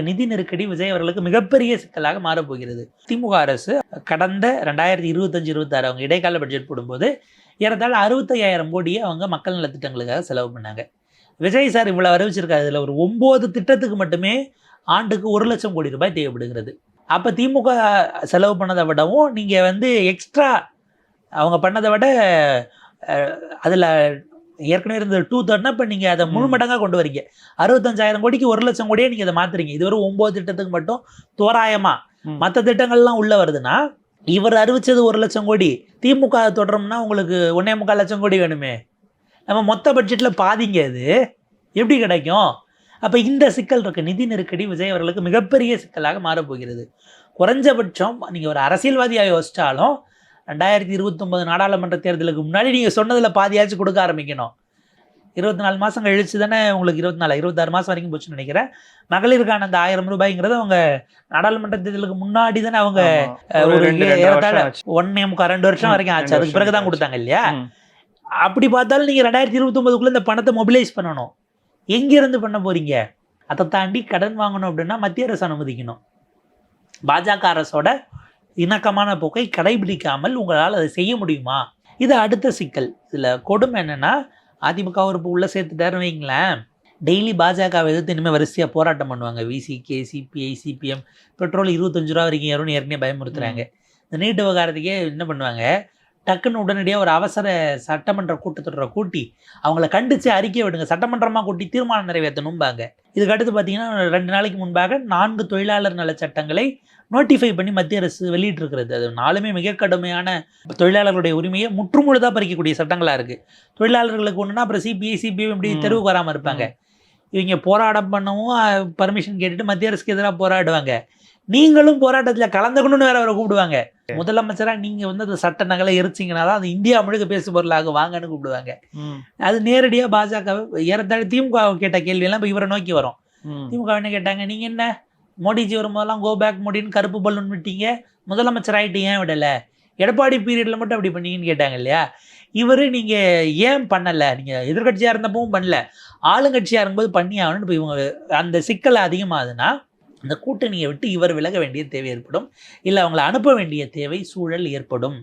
நிதி நெருக்கடி விஜய் அவர்களுக்கு மிகப்பெரிய சிக்கலாக மாறப்போகிறது. திமுக அரசு கடந்த 2025-26 அவங்க இடைக்கால பட்ஜெட் போடும்போது ஏறத்தாழ 65,000 கோடியை அவங்க மக்கள் நலத்திட்டங்களுக்காக செலவு பண்ணாங்க. விஜய் சார் இவ்வளவு அறிவிச்சிருக்காரு. இதில் ஒரு 9 திட்டத்துக்கு மட்டுமே ஆண்டுக்கு 1,00,000 கோடி ரூபாய் தேவைப்படுகிறது. அப்போ திமுக செலவு பண்ணதை விடவும் நீங்கள் எக்ஸ்ட்ரா அவங்க பண்ணதை விட அதில் ஏற்கனவே இருந்த 2/3 இப்போ நீங்கள் அதை முழு மடங்காக கொண்டு வரீங்க. 65,000 கோடிக்கு 1,00,000 கோடியே நீங்கள் அதை மாற்றுறீங்க. இது ஒரு 9 திட்டத்துக்கு மட்டும் தோராயமாக. மற்ற திட்டங்கள்லாம் உள்ளே வருதுன்னா இவர் அறிவிச்சது 1,00,000 கோடி, திமுக தொடரும்னா உங்களுக்கு 1.25 லட்சம் கோடி வேணுமே. நம்ம மொத்த பட்ஜெட்டில் பாதிங்க. அது எப்படி கிடைக்கும்? அப்போ இந்த சிக்கல் இருக்குது. நிதி நெருக்கடி விஜய் அவர்களுக்கு மிகப்பெரிய சிக்கலாக மாறப்போகிறது. குறைஞ்சபட்சம் நீங்கள் ஒரு அரசியல்வாதியாக யோசிச்சாலும் 2029 நாடாளுமன்ற தேர்தலுக்கு முன்னாடி நீங்கள் சொன்னதில் பாதியாச்சும் கொடுக்க ஆரம்பிக்கணும். 24 மாதம் கழிச்சு தானே உங்களுக்கு 26 மாதம் வரைக்கும் போச்சுன்னு நினைக்கிறேன். மகளிருக்கான அந்த 1000 ரூபாய்ங்கிறது அவங்க நாடாளுமன்ற தேர்தலுக்கு முன்னாடி தானே அவங்க ஒரு 1.25-2 வருஷம் வரைக்கும் ஆச்சு. அதுக்கு பிறகுதான் கொடுத்தாங்க இல்லையா? அப்படி பார்த்தாலும் நீங்கள் 2029க்குள்ள இந்த பணத்தை மொபிலைஸ் பண்ணணும். எங்கிருந்து பண்ண போறீங்க? அதை தாண்டி கடன் வாங்கணும் அப்படின்னா மத்திய அரசு அனுமதிக்கணும். பாஜக அரசோட இணக்கமான போக்கை கடைபிடிக்காமல் உங்களால் அதை செய்ய முடியுமா? இது அடுத்த சிக்கல். இதில் கொடுமை என்னென்னா, அதிமுக ஒரு உள்ள சேர்த்துட்டாருன்னு வைங்களேன், டெய்லி பாஜகவை எதிர்த்து இனிமேல் வரிசையாக போராட்டம் பண்ணுவாங்க. VCK, CBI, CPM. பெட்ரோல் 25 ரூபா வரைக்கும் ஏறும்னு ஏற்கனவே பயமுறுத்துறாங்க. இந்த நீட் விவகாரத்துக்கே என்ன பண்ணுவாங்க, டக்குன்னு உடனடியாக ஒரு அவசர சட்டமன்ற கூட்டத்தொடரை கூட்டி அவங்கள கண்டித்து அறிக்கை விடுங்க, சட்டமன்றமாக கூட்டி தீர்மானம் நிறைவேற்றணும்பாங்க. இதுக்கு அடுத்து பார்த்தீங்கன்னா 2 நாளைக்கு முன்பாக 4 தொழிலாளர் நல சட்டங்களை நோட்டிஃபை பண்ணி மத்திய அரசு வெளியிட்டிருக்கிறது. அது 4மே மிக கடுமையான தொழிலாளர்களுடைய உரிமையை முற்றுமுழுதாக பறிக்கக்கூடிய சட்டங்களாக இருக்குது. தொழிலாளர்களுக்கு ஒன்றுனா அப்புறம் சிபிஐ, சிபிஎம் இப்படி தெருவுக்கு வராமல் இருப்பாங்க. இவங்க போராட்டம் பண்ணவும் பர்மிஷன் கேட்டுட்டு மத்திய அரசுக்கு எதிராக போராடுவாங்க. நீங்களும் போராட்டத்தில் கலந்துக்கணும்னு வேற அவரை கூப்பிடுவாங்க. முதலமைச்சராக நீங்கள் அந்த சட்ட நகலை எரிச்சிங்கன்னா தான் அது இந்தியா முழுக்க பேசு பொருளாக வாங்கன்னு கூப்பிடுவாங்க. அது நேரடியாக பாஜக ஏறத்தாழ திமுக கேட்ட கேள்வியெல்லாம் இப்போ இவரை நோக்கி வரும். திமுக என்ன கேட்டாங்க, நீங்கள் என்ன மோடிஜி வரும்போதெல்லாம் கோ பேக் மோடின்னு கருப்பு பலூன் விட்டீங்க, முதலமைச்சர் ஆகிட்டு ஏன் விடலை? எடப்பாடி பீரியடில் மட்டும் அப்படி பண்ணீங்கன்னு கேட்டாங்க இல்லையா? இவர் நீங்கள் ஏன் பண்ணலை? நீங்கள் எதிர்கட்சியாக இருந்தப்பவும் பண்ணல, ஆளுங்கட்சியாக இருக்கும்போது பண்ணி ஆகணும்னு இப்போ இவங்க அந்த சிக்கல் அதிகமாகுதுன்னா அந்த கூட்டணியை விட்டு இவர் விலக வேண்டிய தேவை ஏற்படும், இல்லை அவங்களை அனுப்ப வேண்டிய தேவை சூழல் ஏற்படும்.